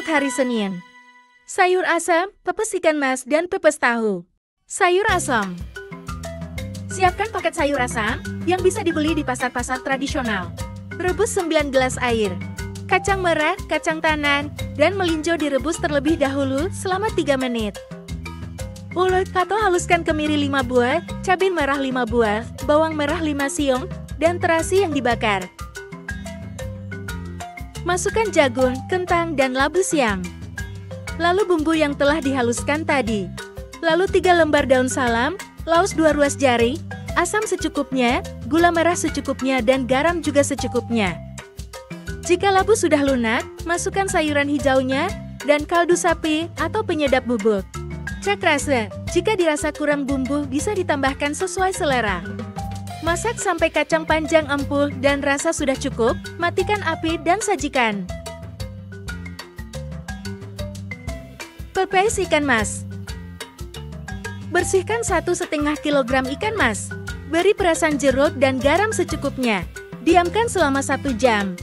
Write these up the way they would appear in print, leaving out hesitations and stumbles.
hari Senin. Sayur asam, pepes ikan mas, dan pepes tahu. Sayur asam. Siapkan paket sayur asam yang bisa dibeli di pasar-pasar tradisional. Rebus 9 gelas air. Kacang merah, kacang tanah, dan melinjo direbus terlebih dahulu selama 3 menit. Ulek atau haluskan kemiri 5 buah, cabai merah 5 buah, bawang merah 5 siung, dan terasi yang dibakar. Masukkan jagung, kentang, dan labu siam. Lalu bumbu yang telah dihaluskan tadi. Lalu 3 lembar daun salam, laos 2 ruas jari, asam secukupnya, gula merah secukupnya, dan garam juga secukupnya. Jika labu sudah lunak, masukkan sayuran hijaunya dan kaldu sapi atau penyedap bubuk. Cek rasa, jika dirasa kurang bumbu bisa ditambahkan sesuai selera. Masak sampai kacang panjang empul dan rasa sudah cukup, matikan api dan sajikan. Pepes ikan mas. Bersihkan 1,5 kg ikan mas. Beri perasan jeruk dan garam secukupnya. Diamkan selama 1 jam.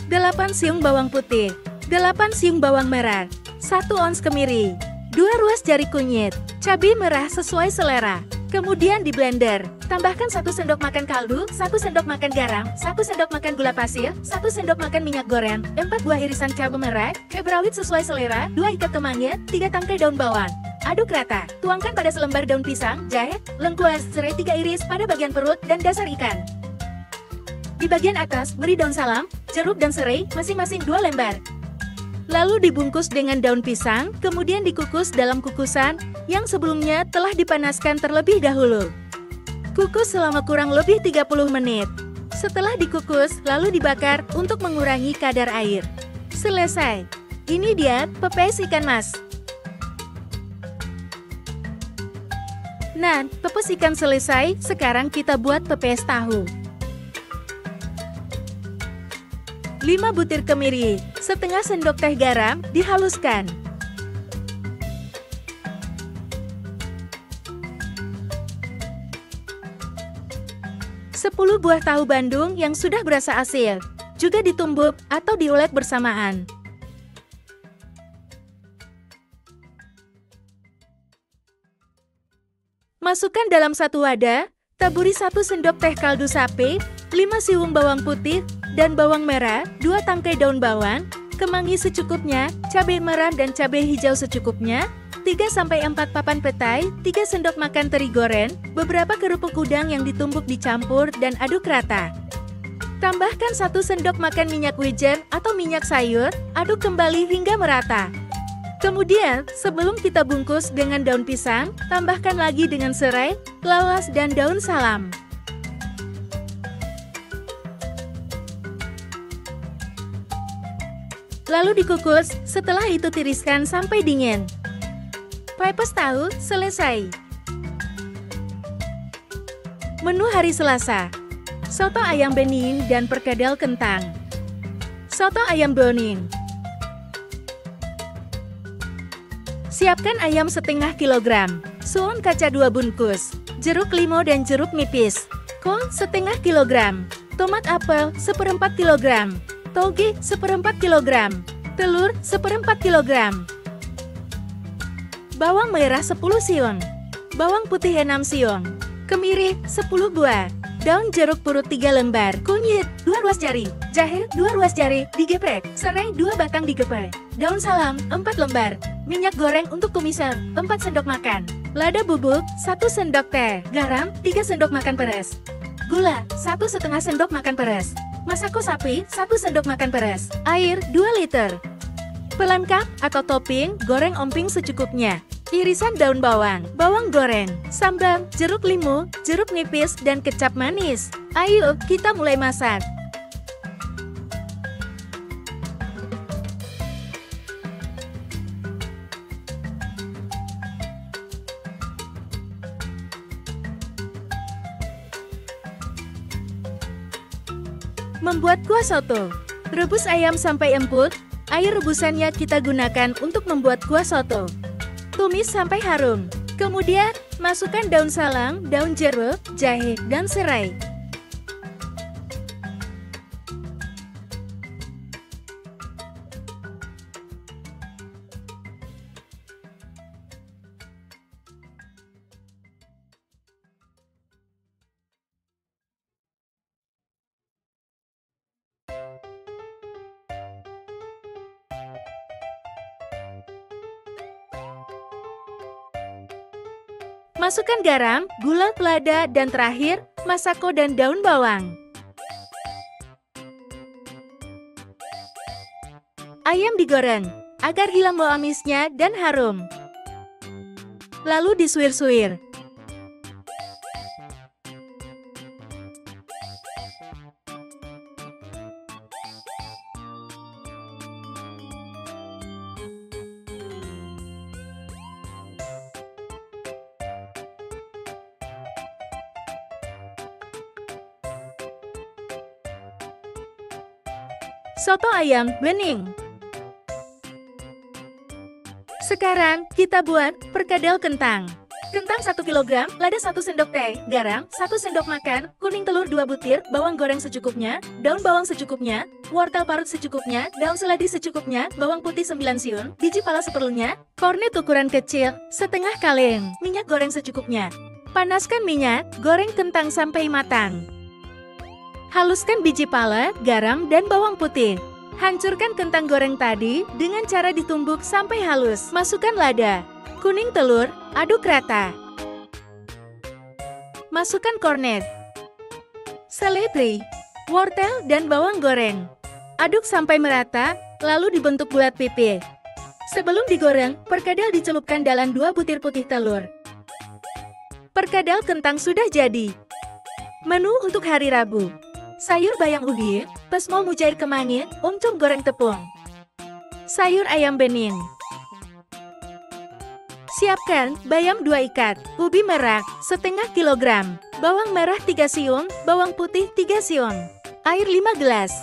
8 siung bawang putih, 8 siung bawang merah, 1 ons kemiri, 2 ruas jari kunyit, cabai merah sesuai selera. Kemudian di blender, tambahkan 1 sendok makan kaldu, 1 sendok makan garam, 1 sendok makan gula pasir, 1 sendok makan minyak goreng, 4 buah irisan cabai merah, cabai rawit sesuai selera, 2 ikat kemangi, 3 tangkai daun bawang. Aduk rata, tuangkan pada selembar daun pisang, jahe, lengkuas, serai 3 iris pada bagian perut dan dasar ikan. Di bagian atas, beri daun salam, jeruk dan serai, masing-masing 2 lembar. Lalu dibungkus dengan daun pisang, kemudian dikukus dalam kukusan yang sebelumnya telah dipanaskan terlebih dahulu. Kukus selama kurang lebih 30 menit. Setelah dikukus, lalu dibakar untuk mengurangi kadar air. Selesai. Ini dia pepes ikan mas. Nah, pepes ikan selesai, sekarang kita buat pepes tahu. 5 butir kemiri, setengah sendok teh garam, dihaluskan. 10 buah tahu Bandung yang sudah berasa asin, juga ditumbuk atau diulek bersamaan. Masukkan dalam satu wadah, taburi 1 sendok teh kaldu sapi, 5 siung bawang putih dan bawang merah, 2 tangkai daun bawang, kemangi secukupnya, cabai merah dan cabai hijau secukupnya, 3-4 papan petai, 3 sendok makan teri goreng, beberapa kerupuk udang yang ditumbuk dicampur dan aduk rata. Tambahkan 1 sendok makan minyak wijen atau minyak sayur, aduk kembali hingga merata. Kemudian, sebelum kita bungkus dengan daun pisang, tambahkan lagi dengan serai, lawas, dan daun salam. Lalu dikukus, setelah itu tiriskan sampai dingin. Pepes tahu selesai. Menu hari Selasa. Soto ayam bening dan perkedel kentang. Soto ayam bening. Siapkan ayam setengah kilogram, suun kaca 2 bungkus, jeruk limau dan jeruk nipis, kol setengah kilogram, tomat apel 1/4 kilogram, toge 1/4 kilogram, telur 1/4 kilogram, bawang merah 10 siung, bawang putih 6 siung, kemiri 10 buah, daun jeruk purut 3 lembar, kunyit 2 ruas jari, jahe 2 ruas jari, digeprek, serai 2 batang digeprek, daun salam 4 lembar, minyak goreng untuk kumisan 4 sendok makan, lada bubuk 1 sendok teh, garam 3 sendok makan peras, gula 1,5 sendok makan peras, masako sapi 1 sendok makan peras, air 2 liter. Pelengkap atau topping, goreng omping secukupnya, irisan daun bawang, bawang goreng, sambal, jeruk limau, jeruk nipis, dan kecap manis. Ayo, kita mulai masak. Membuat kuah soto. Rebus ayam sampai empuk. Air rebusannya kita gunakan untuk membuat kuah soto. Tumis sampai harum. Kemudian, masukkan daun salam, daun jeruk, jahe, dan serai. Masukkan garam, gula, lada, dan terakhir, masako dan daun bawang. Ayam digoreng, agar hilang bau amisnya dan harum. Lalu disuir-suir. Soto ayam bening. Sekarang, kita buat perkedel kentang. Kentang 1 kg, lada 1 sendok teh, garam 1 sendok makan, kuning telur 2 butir, bawang goreng secukupnya, daun bawang secukupnya, wortel parut secukupnya, daun seladi secukupnya, bawang putih 9 siung, biji pala seperlunya, kornet ukuran kecil, setengah kaleng, minyak goreng secukupnya. Panaskan minyak, goreng kentang sampai matang. Haluskan biji pala, garam, dan bawang putih. Hancurkan kentang goreng tadi dengan cara ditumbuk sampai halus. Masukkan lada, kuning telur, aduk rata. Masukkan kornet, seledri, wortel, dan bawang goreng. Aduk sampai merata, lalu dibentuk bulat pipih. Sebelum digoreng, perkedel dicelupkan dalam 2 butir putih telur. Perkedel kentang sudah jadi. Menu untuk hari Rabu: sayur bayam ubi, pesmol mujair kemangi, oncom goreng tepung. Sayur ayam bening. Siapkan bayam 2 ikat, ubi merah setengah kilogram, bawang merah 3 siung, bawang putih 3 siung, air 5 gelas,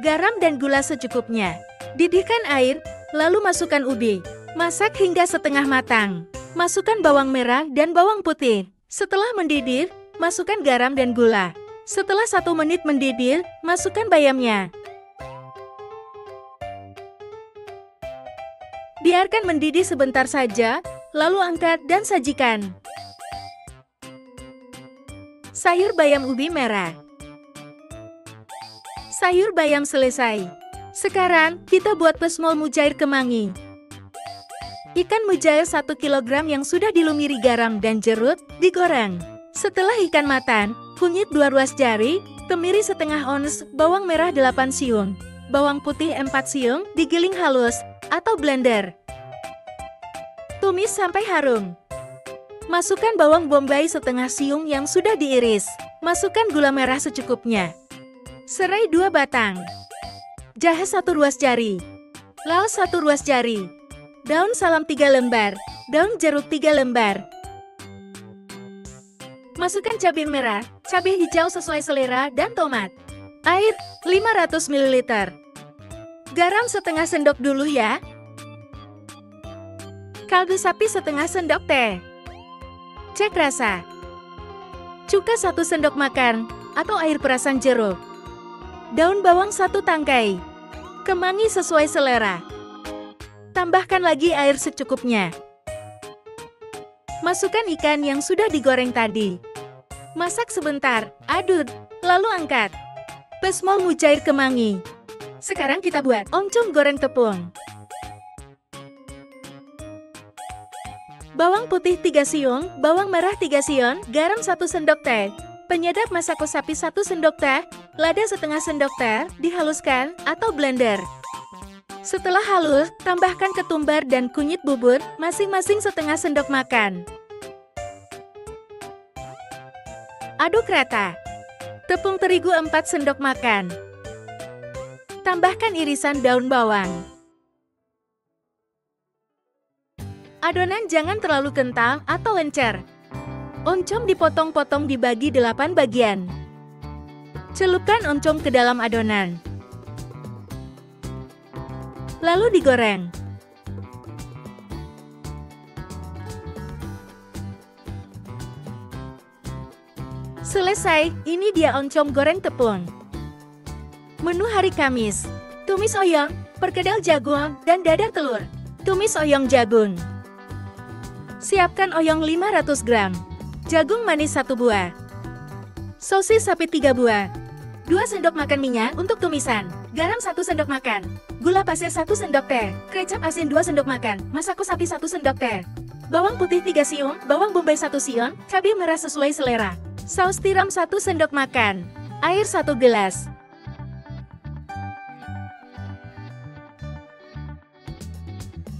garam dan gula secukupnya. Didihkan air, lalu masukkan ubi. Masak hingga setengah matang. Masukkan bawang merah dan bawang putih. Setelah mendidih, masukkan garam dan gula. Setelah 1 menit mendidih, masukkan bayamnya. Biarkan mendidih sebentar saja, lalu angkat dan sajikan. Sayur bayam ubi merah. Sayur bayam selesai. Sekarang, kita buat pesmol mujair kemangi. Ikan mujair 1 kg yang sudah dilumuri garam dan jeruk, digoreng. Setelah ikan matang, kunyit 2 ruas jari, kemiri setengah ons, bawang merah 8 siung, bawang putih 4 siung, digiling halus, atau blender. Tumis sampai harum. Masukkan bawang bombay setengah siung yang sudah diiris. Masukkan gula merah secukupnya. Serai 2 batang. Jahe 1 ruas jari. Laos 1 ruas jari. Daun salam 3 lembar. Daun jeruk 3 lembar. Masukkan cabai merah, cabai hijau sesuai selera, dan tomat. Air 500 ml. Garam setengah sendok dulu ya. Kaldu sapi setengah sendok teh. Cek rasa. Cuka 1 sendok makan, atau air perasan jeruk. Daun bawang 1 tangkai. Kemangi sesuai selera. Tambahkan lagi air secukupnya. Masukkan ikan yang sudah digoreng tadi. Masak sebentar, aduk, lalu angkat. Pesmol mujair kemangi. Sekarang kita buat oncom goreng tepung. Bawang putih 3 siung, bawang merah 3 siung, garam 1 sendok teh, penyedap masako sapi 1 sendok teh, lada setengah sendok teh, dihaluskan atau blender. Setelah halus, tambahkan ketumbar dan kunyit bubur, masing-masing setengah sendok makan. Aduk rata. Tepung terigu 4 sendok makan. Tambahkan irisan daun bawang. Adonan jangan terlalu kental atau encer. Oncom dipotong-potong dibagi 8 bagian. Celupkan oncom ke dalam adonan. Lalu digoreng. Selesai, ini dia oncom goreng tepung. Menu hari Kamis: tumis oyong, perkedel jagung, dan dadar telur. Tumis oyong jagung. Siapkan oyong 500 gram, jagung manis 1 buah, sosis sapi 3 buah, 2 sendok makan minyak untuk tumisan, garam 1 sendok makan, gula pasir 1 sendok teh, kecap asin 2 sendok makan, masako sapi 1 sendok teh. bawang putih 3 siung, bawang bombay 1 siung, cabai merah sesuai selera. Saus tiram 1 sendok makan, air 1 gelas.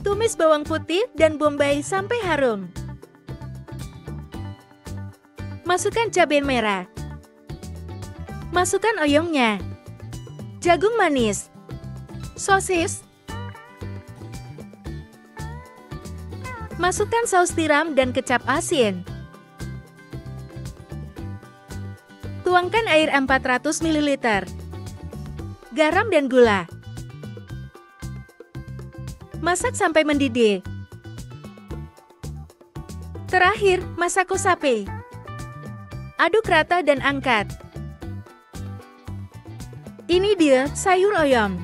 Tumis bawang putih dan bombay sampai harum. Masukkan cabai merah. Masukkan oyongnya. Jagung manis. Sosis. Masukkan saus tiram dan kecap asin. Tuangkan air 400 ml. Garam dan gula. Masak sampai mendidih. Terakhir, masako sape. Aduk rata dan angkat. Ini dia sayur oyom.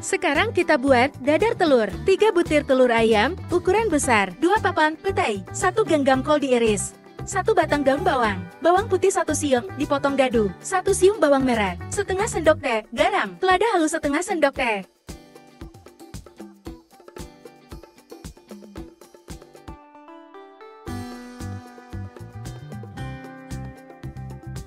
Sekarang kita buat dadar telur. 3 butir telur ayam, ukuran besar. 2 papan petai. 1 genggam kol diiris. 1 batang daun bawang. Bawang putih 1 siung, dipotong dadu. 1 siung bawang merah. Setengah sendok teh garam. Lada halus setengah sendok teh.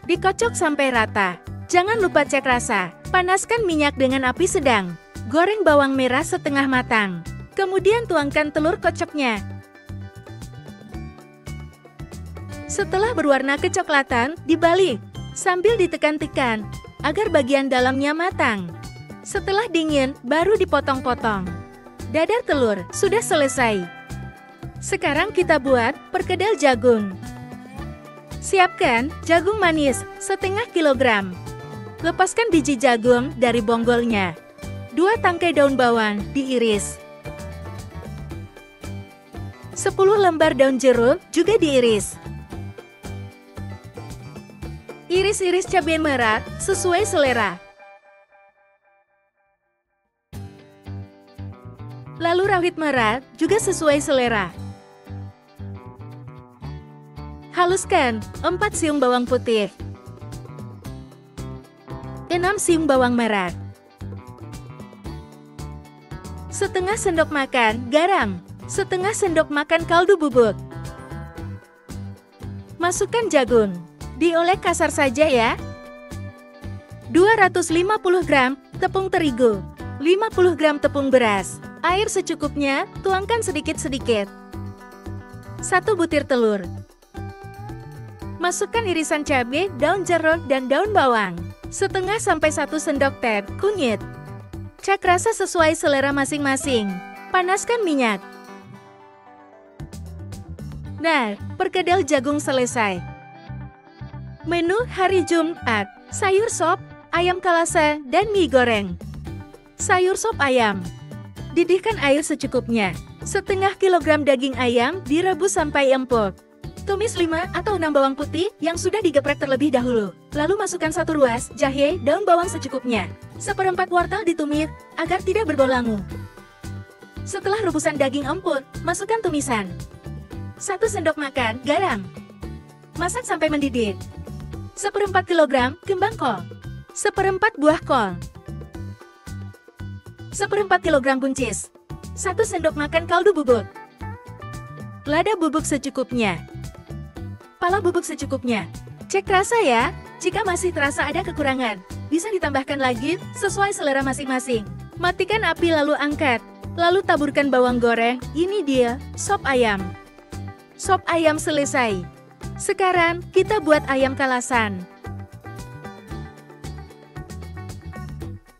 Dikocok sampai rata. Jangan lupa cek rasa. Panaskan minyak dengan api sedang. Goreng bawang merah setengah matang. Kemudian tuangkan telur kocoknya. Setelah berwarna kecoklatan, dibalik. Sambil ditekan-tekan, agar bagian dalamnya matang. Setelah dingin, baru dipotong-potong. Dadar telur sudah selesai. Sekarang kita buat perkedel jagung. Siapkan jagung manis setengah kilogram. Lepaskan biji jagung dari bonggolnya. 2 tangkai daun bawang diiris. 10 lembar daun jeruk juga diiris. Iris-iris cabai merah sesuai selera. Lalu rawit merah juga sesuai selera. Haluskan 4 siung bawang putih. 6 siung bawang merah. Setengah sendok makan garam. Setengah sendok makan kaldu bubuk. Masukkan jagung. Diolek kasar saja ya. 250 gram tepung terigu. 50 gram tepung beras. Air secukupnya, tuangkan sedikit-sedikit. 1 butir telur. Masukkan irisan cabai, daun jeruk, dan daun bawang. Setengah sampai 1 sendok teh kunyit. Cek rasa sesuai selera masing-masing. Panaskan minyak. Nah, perkedel jagung selesai. Menu hari Jumat, sayur sop, ayam kalasa, dan mie goreng. Sayur sop ayam. Didihkan air secukupnya. Setengah kilogram daging ayam direbus sampai empuk. Tumis 5 atau 6 bawang putih yang sudah digeprek terlebih dahulu. Lalu masukkan 1 ruas jahe, daun bawang secukupnya. 1/4 wortel ditumis agar tidak berbau langu. Setelah rebusan daging empuk, masukkan tumisan. 1 sendok makan garam. Masak sampai mendidih. 1/4 kilogram kembang kol. 1/4 buah kol. 1/4 kilogram buncis. 1 sendok makan kaldu bubuk. Lada bubuk secukupnya. Pala bubuk secukupnya. Cek rasa ya. Jika masih terasa ada kekurangan, bisa ditambahkan lagi sesuai selera masing-masing. Matikan api lalu angkat. Lalu taburkan bawang goreng. Ini dia sop ayam. Sop ayam selesai. Sekarang kita buat ayam kalasan.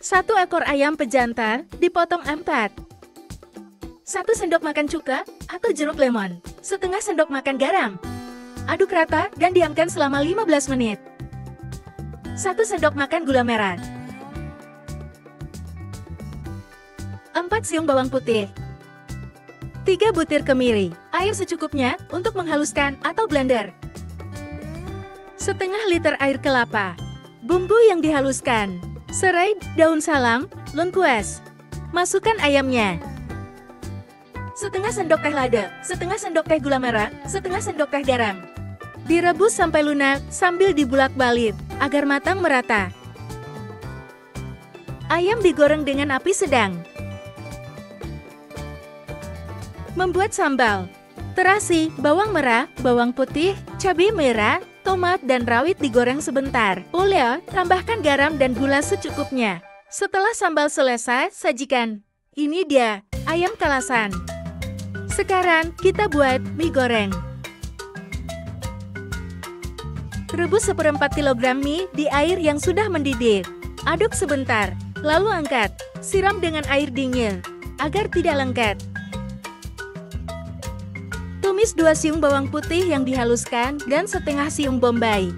1 ekor ayam pejantan dipotong 4. 1 sendok makan cuka atau jeruk lemon. Setengah sendok makan garam. Aduk rata dan diamkan selama 15 menit. 1 sendok makan gula merah. 4 siung bawang putih. 3 butir kemiri. Air secukupnya untuk menghaluskan atau blender. Setengah liter air kelapa. Bumbu yang dihaluskan. Serai, daun salam, lengkuas. Masukkan ayamnya. Setengah sendok teh lada, setengah sendok teh gula merah, setengah sendok teh garam. Direbus sampai lunak sambil dibulak-balik agar matang merata. Ayam digoreng dengan api sedang. Membuat sambal. Terasi, bawang merah, bawang putih, cabai merah, tomat dan rawit digoreng sebentar. Oleh, tambahkan garam dan gula secukupnya. Setelah sambal selesai, sajikan. Ini dia, ayam kalasan. Sekarang, kita buat mie goreng. Rebus 1/4 kg mie di air yang sudah mendidih. Aduk sebentar, lalu angkat. Siram dengan air dingin, agar tidak lengket. Tumis 2 siung bawang putih yang dihaluskan dan setengah siung bombay.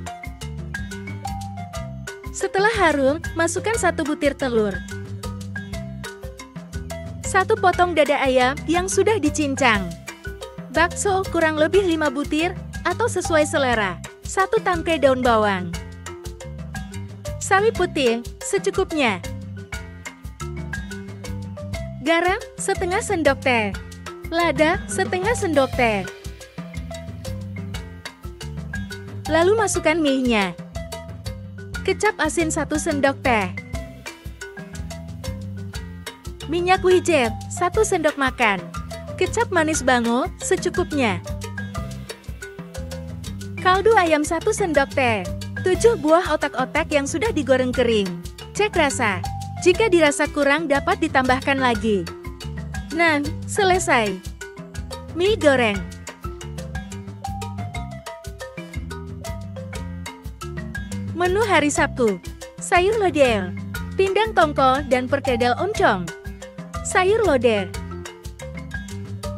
Setelah harum, masukkan 1 butir telur. 1 potong dada ayam yang sudah dicincang. Bakso kurang lebih 5 butir atau sesuai selera. 1 tangkai daun bawang. Sawi putih secukupnya. Garam setengah sendok teh. Lada setengah sendok teh. Lalu masukkan mie-nya. Kecap asin 1 sendok teh. Minyak wijen 1 sendok makan. Kecap manis bango secukupnya. Kaldu ayam 1 sendok teh. 7 buah otak-otak yang sudah digoreng kering. Cek rasa. Jika dirasa kurang dapat ditambahkan lagi. Nah, selesai. Mie goreng. Menu hari Sabtu. Sayur lodeh, pindang tongkol dan perkedel oncom. Sayur lodeh.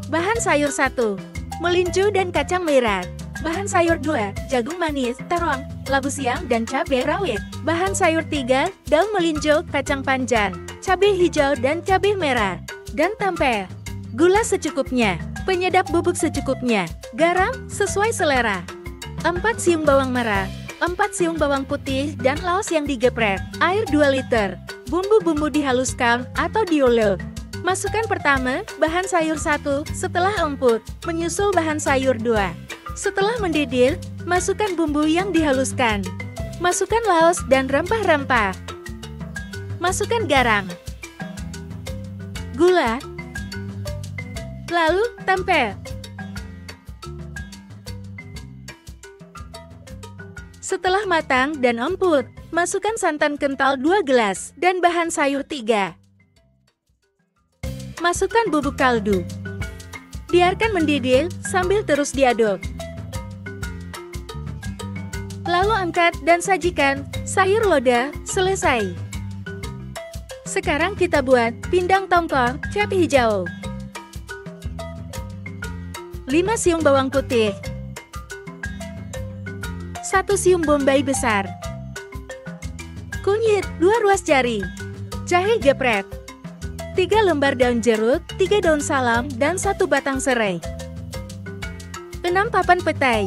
Bahan sayur 1. Melincu dan kacang merah. Bahan sayur 2. Jagung manis, terong, labu siam dan cabai rawit. Bahan sayur 3. Daun melinjo, kacang panjang, cabai hijau dan cabai merah. Dan tempeh. Gula secukupnya. Penyedap bubuk secukupnya. Garam sesuai selera. 4 siung bawang merah, 4 siung bawang putih dan laos yang digeprek. Air 2 liter. Bumbu-bumbu dihaluskan atau diulek. Masukkan pertama bahan sayur 1, setelah empuk, menyusul bahan sayur 2. Setelah mendidih, masukkan bumbu yang dihaluskan. Masukkan laos dan rempah-rempah. Masukkan garam, gula, lalu tempeh. Setelah matang dan empuk, masukkan santan kental 2 gelas dan bahan sayur 3. Masukkan bubuk kaldu. Biarkan mendidih sambil terus diaduk. Lalu angkat dan sajikan. Sayur lodeh selesai. Sekarang kita buat pindang tongkol cabai hijau. 5 siung bawang putih. 1 siung bombay besar. Kunyit 2 ruas jari. Jahe geprek. 3 lembar daun jeruk, 3 daun salam, dan 1 batang serai. 6 papan petai.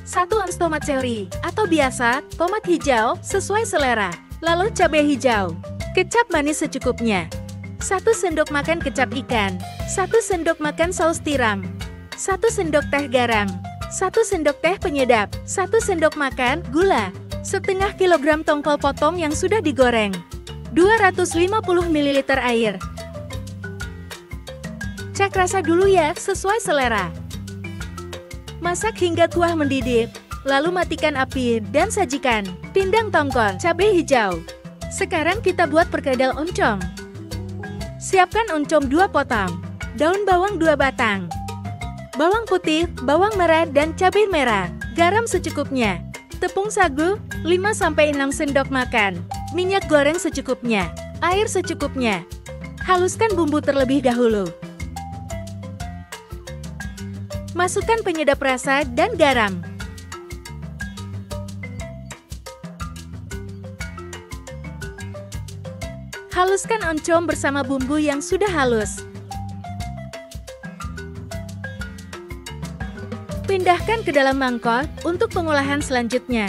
1 ons tomat cherry, atau biasa, tomat hijau, sesuai selera. Lalu cabai hijau. Kecap manis secukupnya. 1 sendok makan kecap ikan. 1 sendok makan saus tiram. 1 sendok teh garam. 1 sendok teh penyedap. 1 sendok makan gula. Setengah kilogram tongkol potong yang sudah digoreng. 250 ml air. Cek rasa dulu ya, sesuai selera. Masak hingga kuah mendidih, lalu matikan api dan sajikan pindang tongkol cabai hijau. Sekarang kita buat perkedel oncom. Siapkan oncom 2 potong, daun bawang 2 batang, bawang putih, bawang merah dan cabai merah, garam secukupnya, tepung sagu 5-6 sendok makan, minyak goreng secukupnya, air secukupnya. Haluskan bumbu terlebih dahulu. Masukkan penyedap rasa dan garam. Haluskan oncom bersama bumbu yang sudah halus. Pindahkan ke dalam mangkok untuk pengolahan selanjutnya.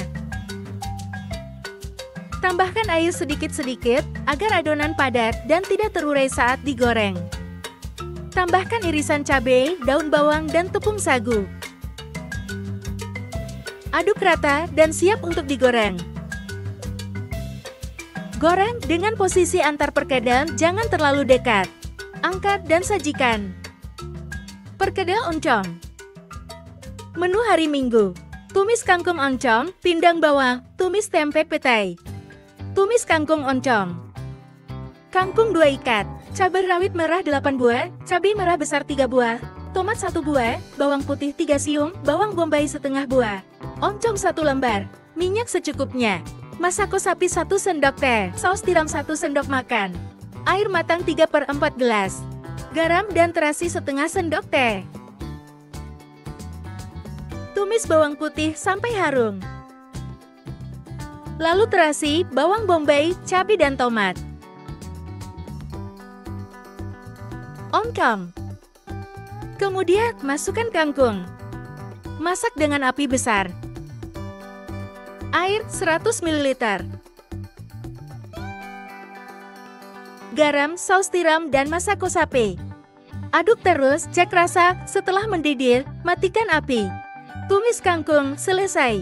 Tambahkan air sedikit-sedikit agar adonan padat dan tidak terurai saat digoreng. Tambahkan irisan cabai, daun bawang, dan tepung sagu. Aduk rata dan siap untuk digoreng. Goreng dengan posisi antar perkedel jangan terlalu dekat. Angkat dan sajikan. Perkedel oncom. Menu hari Minggu. Tumis kangkung oncom, pindang bawang, tumis tempe petai. Tumis kangkung oncom. Kangkung 2 ikat, cabai rawit merah 8 buah, cabai merah besar 3 buah, tomat 1 buah, bawang putih 3 siung, bawang bombay setengah buah, oncom 1 lembar, minyak secukupnya, masako sapi 1 sendok teh, saus tiram 1 sendok makan, air matang 3/4 gelas, garam dan terasi setengah sendok teh. Tumis bawang putih sampai harum. Lalu terasi, bawang bombay, cabai dan tomat. Oncom. Kemudian, masukkan kangkung. Masak dengan api besar. Air 100 ml. Garam, saus tiram, dan masako sapi. Aduk terus, cek rasa, setelah mendidih, matikan api. Tumis kangkung, selesai.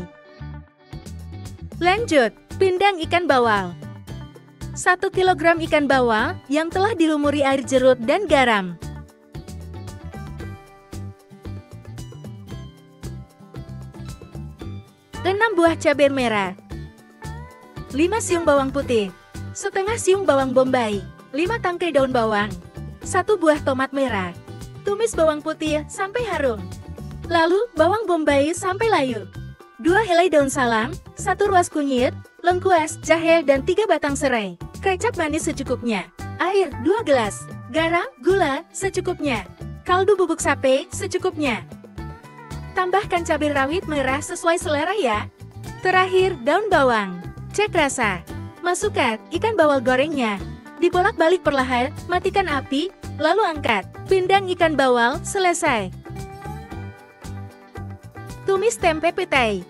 Lanjut, pindang ikan bawal. 1 kg ikan bawal yang telah dilumuri air jeruk dan garam. 6 buah cabai merah. 5 siung bawang putih. Setengah siung bawang bombay. 5 tangkai daun bawang. 1 buah tomat merah. Tumis bawang putih sampai harum. Lalu, bawang bombay sampai layu. 2 helai daun salam, 1 ruas kunyit, lengkuas, jahe, dan 3 batang serai. Kecap manis secukupnya. Air 2 gelas. Garam, gula, secukupnya. Kaldu bubuk sapi, secukupnya. Tambahkan cabai rawit merah sesuai selera ya. Terakhir, daun bawang. Cek rasa. Masukkan ikan bawal gorengnya. Dibolak-balik perlahan, matikan api, lalu angkat. Pindang ikan bawal selesai. Tumis tempe petai.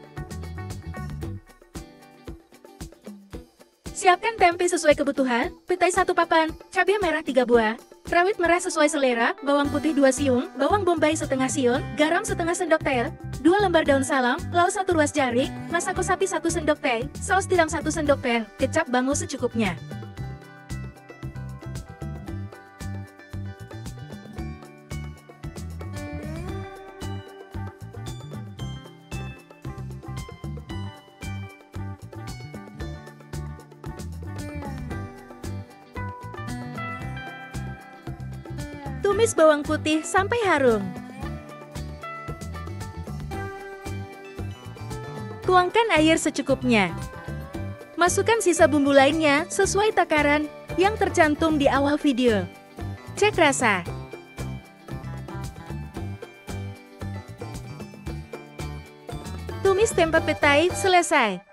Siapkan tempe sesuai kebutuhan, petai 1 papan, cabai merah 3 buah, rawit merah sesuai selera, bawang putih 2 siung, bawang bombay setengah siung, garam setengah sendok teh, 2 lembar daun salam, laos 1 ruas jari, masako sapi 1 sendok teh, saus tiram 1 sendok teh, kecap bango secukupnya. Tumis bawang putih sampai harum. Tuangkan air secukupnya. Masukkan sisa bumbu lainnya sesuai takaran yang tercantum di awal video. Cek rasa. Tumis tempe petai selesai.